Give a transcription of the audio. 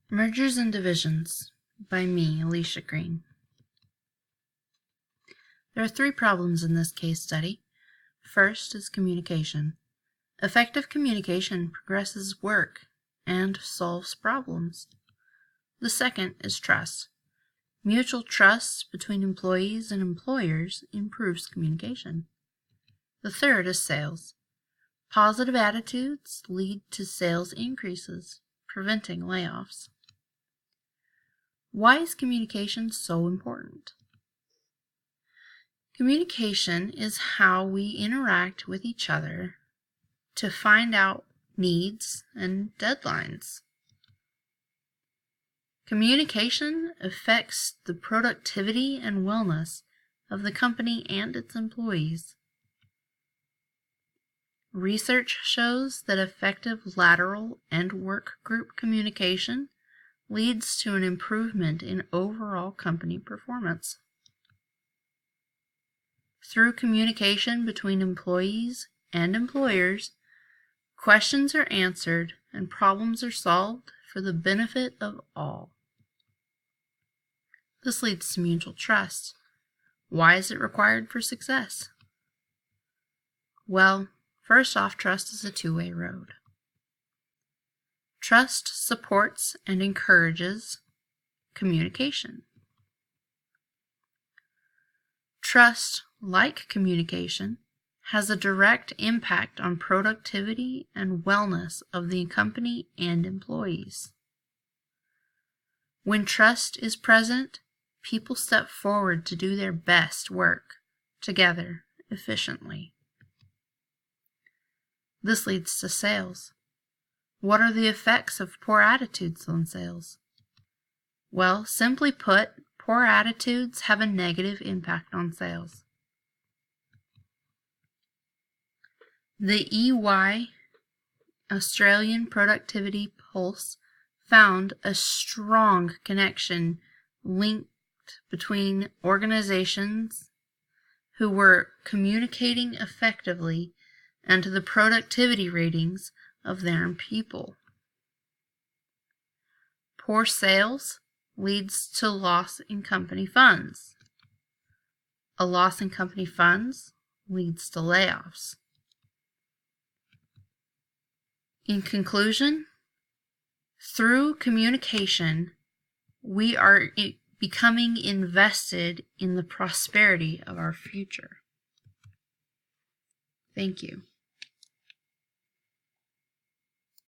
Mergers and Divisions by me, Alicia Green. There are 3 problems in this case study. First is communication. Effective communication progresses work and solves problems. The second is trust. Mutual trust between employees and employers improves communication. The third is sales. Positive attitudes lead to sales increases, preventing layoffs. Why is communication so important? Communication is how we interact with each other to find out needs and deadlines. Communication affects the productivity and wellness of the company and its employees. Research shows that effective lateral and work group communication leads to an improvement in overall company performance. Through communication between employees and employers, questions are answered and problems are solved for the benefit of all. This leads to mutual trust. Why is it required for success? Well, first off, trust is a two-way road. Trust supports and encourages communication. Trust, like communication, has a direct impact on productivity and wellness of the company and employees. When trust is present, people step forward to do their best work together efficiently. This leads to sales. What are the effects of poor attitudes on sales? Well, simply put, poor attitudes have a negative impact on sales. The EY Australian Productivity Pulse found a strong connection linked between organizations who were communicating effectively and the productivity ratings of their people. Poor sales leads to loss in company funds. A loss in company funds leads to layoffs. In conclusion, through communication, we are becoming invested in the prosperity of our future. Thank you.